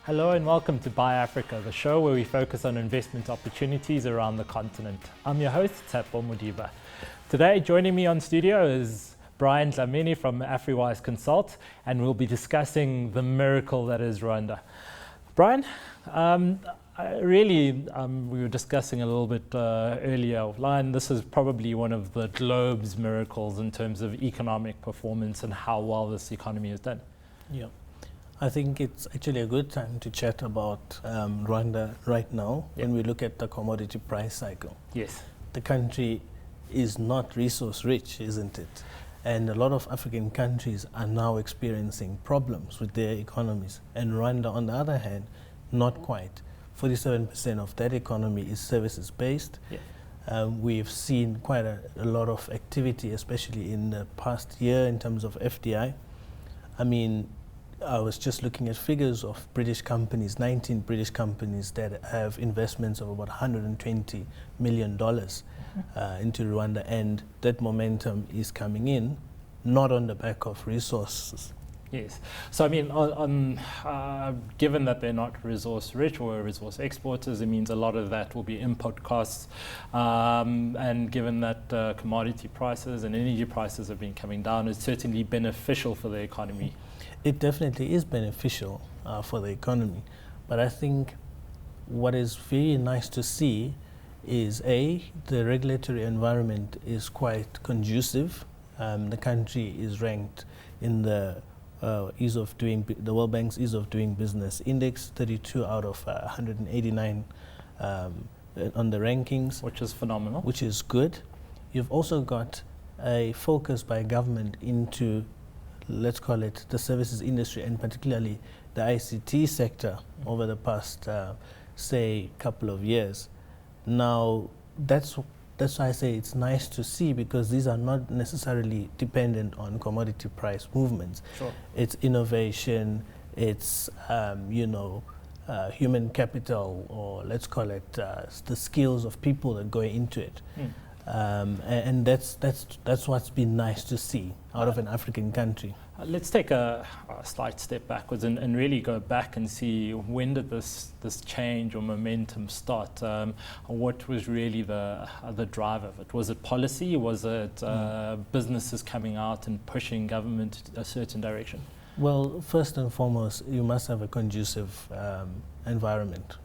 Hello and welcome to Buy Africa, the show where we focus on investment opportunities around the continent. I'm your host, Tshepo Modiba. Today, joining me on studio is Brian Dlamini from Afriwise Consult, and we'll be discussing the miracle that is Rwanda. Brian, we were discussing a little bit earlier offline, this is probably one of the globe's miracles in terms of economic performance and how well this economy has done. Yeah. I think it's actually a good time to chat about Rwanda right now when we look at the commodity price cycle. Yes. The country is not resource rich, isn't it? And a lot of African countries are now experiencing problems with their economies. And Rwanda, on the other hand, not quite. 47% of that economy is services based. Yeah. We've seen quite a lot of activity, especially in the past year in terms of FDI. I mean, I was just looking at figures of British companies, 19 British companies that have investments of about $120 million into Rwanda, and that momentum is coming in, not on the back of resources. Yes. So, I mean, given that they're not resource rich or resource exporters, it means a lot of that will be input costs. And given that commodity prices and energy prices have been coming down, it's certainly beneficial for the economy. It definitely is beneficial for the economy. But I think what is very nice to see is, A, the regulatory environment is quite conducive. The country is ranked in the the World Bank's Ease of Doing Business Index, 32 out of 189 on the rankings. Which is phenomenal. Which is good. You've also got a focus by government into, let's call it, the services industry, and particularly the ICT sector over the past, say, couple of years. Now, that's why I say it's nice to see, because these are not necessarily dependent on commodity price movements. Sure. It's innovation, it's human capital, or let's call it the skills of people that go into it. And that's what's been nice to see out of an African country. Let's take a slight step backwards and really go back and see, when did this change or momentum start? What was really the drive of it? Was it policy? Was it businesses coming out and pushing government a certain direction? Well, first and foremost, you must have a conducive environment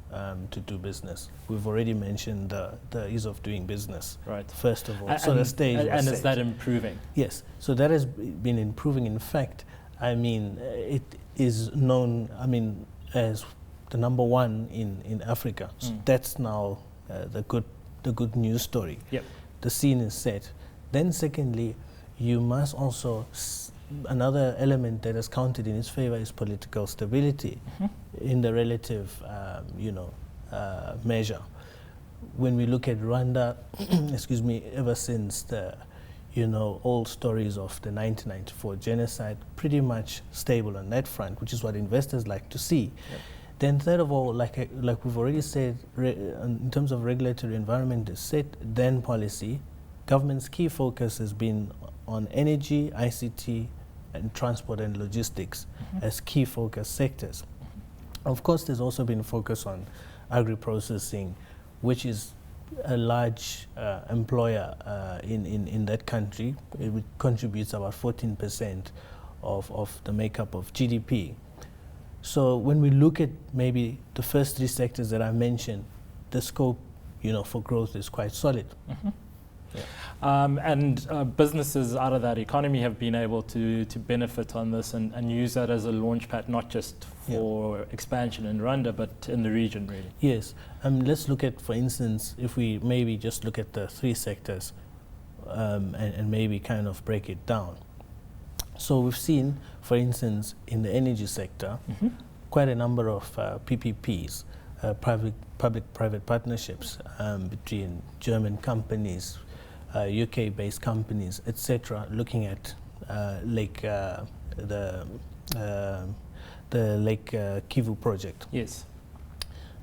to do business. We've already mentioned the ease of doing business. Right. First of all, so the stage was and set. Is that improving? Yes. So that has been improving. In fact, I mean, it is known, I mean, as the number one in Africa. So that's now the good news story. Yep. The scene is set. Then secondly, you must also another element that has counted in its favor is political stability in the relative, measure. When we look at Rwanda, excuse me, ever since the, old stories of the 1994 genocide, pretty much stable on that front, which is what investors like to see. Yep. Then third of all, like we've already said, in terms of regulatory environment is set, then policy. Government's key focus has been on energy, ICT, and transport and logistics as key focus sectors. Of course, there's also been focus on agri-processing, which is a large employer in that country. It contributes about 14% of the makeup of GDP. So when we look at maybe the first three sectors that I mentioned, the scope, for growth is quite solid. Yeah. And businesses out of that economy have been able to benefit on this and use that as a launch pad, not just for expansion in Rwanda, but in the region, really. Yes. Let's look at, for instance, if we maybe just look at the three sectors and maybe kind of break it down. So we've seen, for instance, in the energy sector, quite a number of PPPs, public-private partnerships between German companies, UK-based companies, etc., looking at the Lake Kivu project. Yes.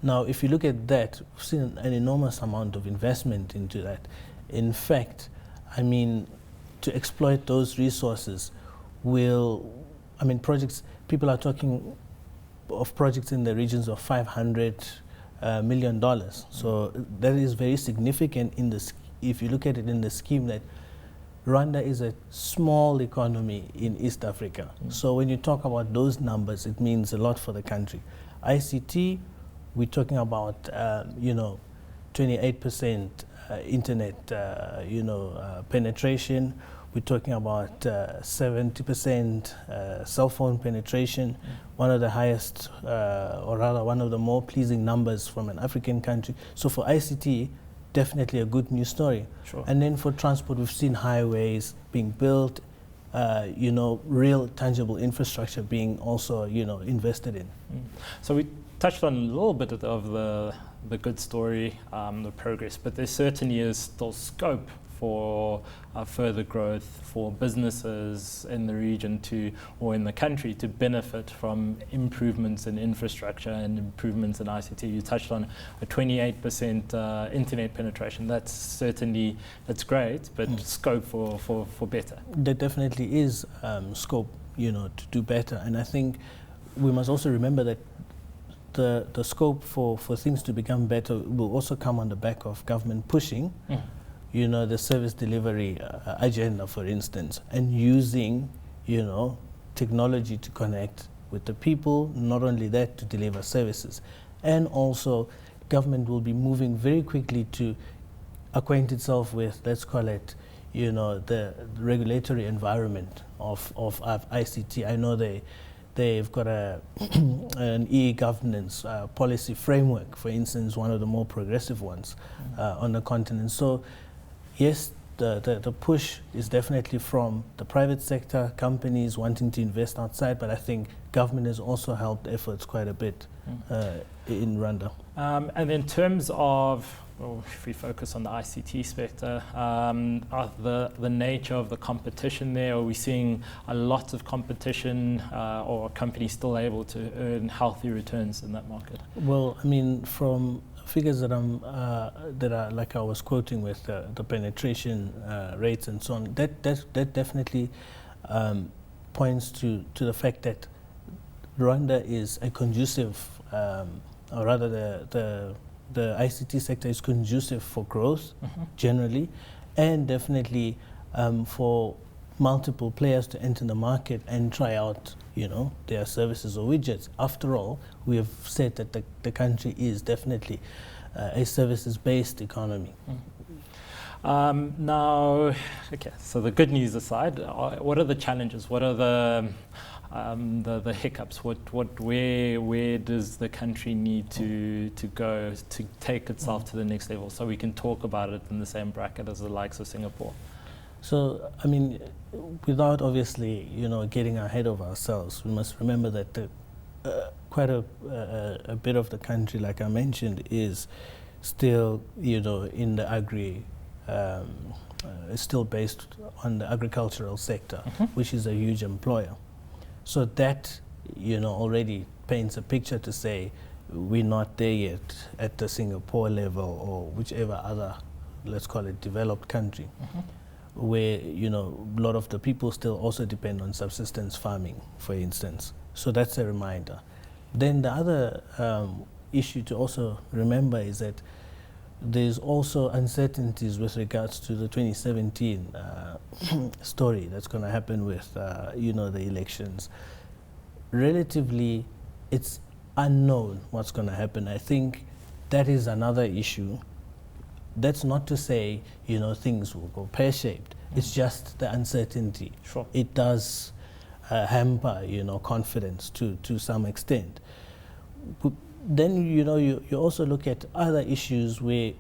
Now, if you look at that, we've seen an enormous amount of investment into that. In fact, I mean, to exploit those resources projects, people are talking of projects in the regions of $500 million. So that is very significant in this. If you look at it in the scheme that Rwanda is a small economy in East Africa. So when you talk about those numbers, it means a lot for the country. ICT, we're talking about 28% internet penetration. We're talking about 70% cell phone penetration, one of the highest, or rather one of the more pleasing numbers from an African country. So for ICT, definitely a good news story. Sure. And then for transport, we've seen highways being built, real tangible infrastructure being also, invested in. So we touched on a little bit of the good story, the progress, but there certainly is still scope for further growth for businesses in the region or in the country to benefit from improvements in infrastructure and improvements in ICT. You touched on a 28% internet penetration. That's great, but scope for better. There definitely is scope, to do better. And I think we must also remember that the scope for things to become better will also come on the back of government pushing the service delivery agenda, for instance, and using, technology to connect with the people, not only that, to deliver services. And also, government will be moving very quickly to acquaint itself with, let's call it, the regulatory environment of ICT. I know they've got an e-governance policy framework, for instance, one of the more progressive ones on the continent. So, yes, the push is definitely from the private sector, companies wanting to invest outside, but I think government has also helped efforts quite a bit in Rwanda. And in terms of, if we focus on the ICT sector, the nature of the competition there, are we seeing a lot of competition, or are companies still able to earn healthy returns in that market? Well, I mean, from figures that are like I was quoting with the penetration rates and so on, that definitely points to the fact that Rwanda is a conducive, or rather the ICT sector is conducive for growth generally, and definitely for multiple players to enter the market and try out their services or widgets. After all, we have said that the country is definitely a services-based economy. Now, okay, so the good news aside, what are the challenges? What are the hiccups? Where does the country need to go to take itself to the next level, so we can talk about it in the same bracket as the likes of Singapore? So, I mean, without obviously, getting ahead of ourselves, we must remember that quite a bit of the country, like I mentioned, is still, in the is still based on the agricultural sector, which is a huge employer. So that, already paints a picture to say we're not there yet at the Singapore level or whichever other, let's call it, developed country, where, a lot of the people still also depend on subsistence farming, for instance. So that's a reminder. Then the other issue to also remember is that there's also uncertainties with regards to the 2017 story that's going to happen with, the elections. Relatively, it's unknown what's going to happen. I think that is another issue. That's not to say, things will go pear-shaped. It's just the uncertainty. Sure. It does hamper, confidence to some extent. Then, you also look at other issues where,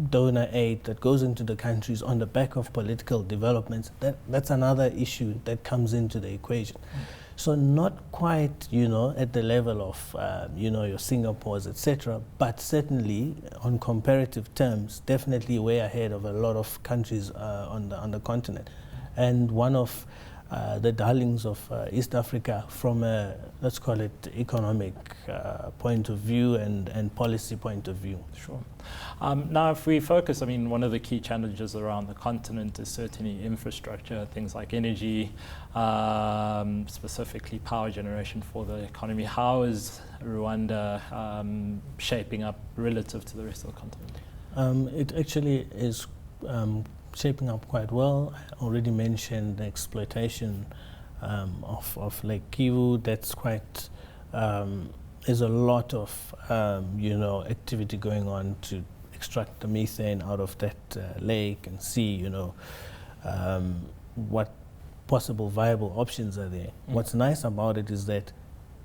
donor aid that goes into the countries on the back of political developments. That's another issue that comes into the equation. So not quite, at the level of, your Singapores, etc., but certainly on comparative terms, definitely way ahead of a lot of countries on the continent. And one of the darlings of East Africa from a, let's call it, economic point of view and policy point of view. Sure. Now, if we focus, I mean, one of the key challenges around the continent is certainly infrastructure, things like energy, specifically power generation for the economy. How is Rwanda shaping up relative to the rest of the continent? It actually is shaping up quite well. I already mentioned the exploitation of Lake Kivu. That's quite, there's a lot of, activity going on to extract the methane out of that lake and see, what possible viable options are there. What's nice about it is that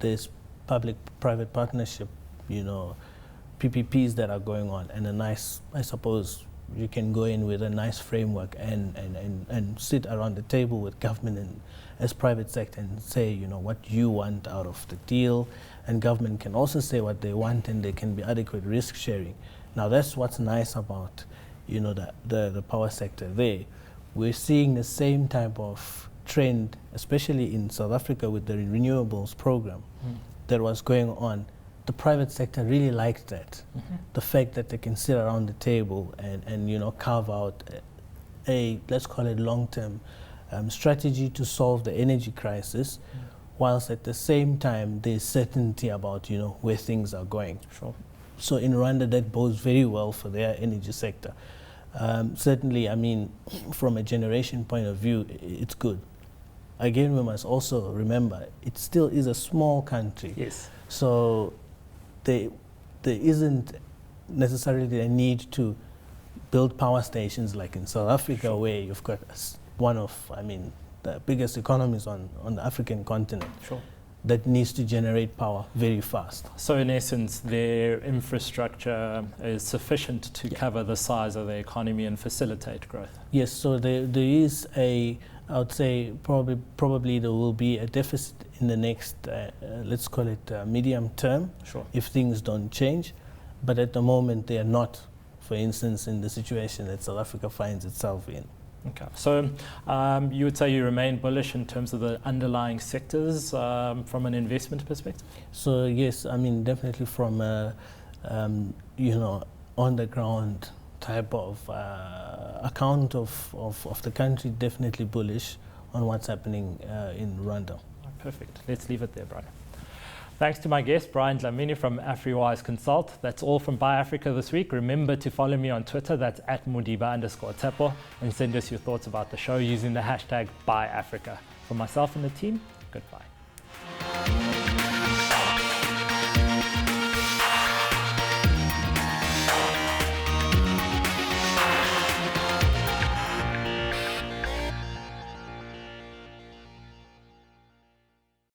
there's public-private partnership, PPPs that are going on, and a nice, I suppose, you can go in with a nice framework and sit around the table with government and as private sector and say, what you want out of the deal, and government can also say what they want, and there can be adequate risk sharing. Now that's what's nice about, the power sector there. We're seeing the same type of trend, especially in South Africa with the renewables program that was going on. The private sector really liked that. The fact that they can sit around the table and carve out a, let's call it, long-term strategy to solve the energy crisis, whilst at the same time there's certainty about where things are going. Sure. So in Rwanda, that bodes very well for their energy sector. Certainly, I mean, from a generation point of view, it's good. Again, we must also remember, it still is a small country. Yes. So there isn't necessarily a need to build power stations like in South Africa, where you've got one of, the biggest economies on the African continent. Sure. That needs to generate power very fast. So in essence, their infrastructure is sufficient to cover the size of the economy and facilitate growth. Yes, so there is I would say probably there will be a deficit in the next, let's call it medium term, sure, if things don't change. But at the moment, they are not, for instance, in the situation that South Africa finds itself in. Okay, so you would say you remain bullish in terms of the underlying sectors from an investment perspective? So yes, definitely from a, on the ground type of account of the country, definitely bullish on what's happening in Rwanda. Perfect. Let's leave it there, Brian. Thanks to my guest, Brian Dlamini from Afriwise Consult. That's all from Buy Africa this week. Remember to follow me on Twitter, that's @Modiba_Tshepo, and send us your thoughts about the show using the hashtag BuyAfrica. For myself and the team, goodbye.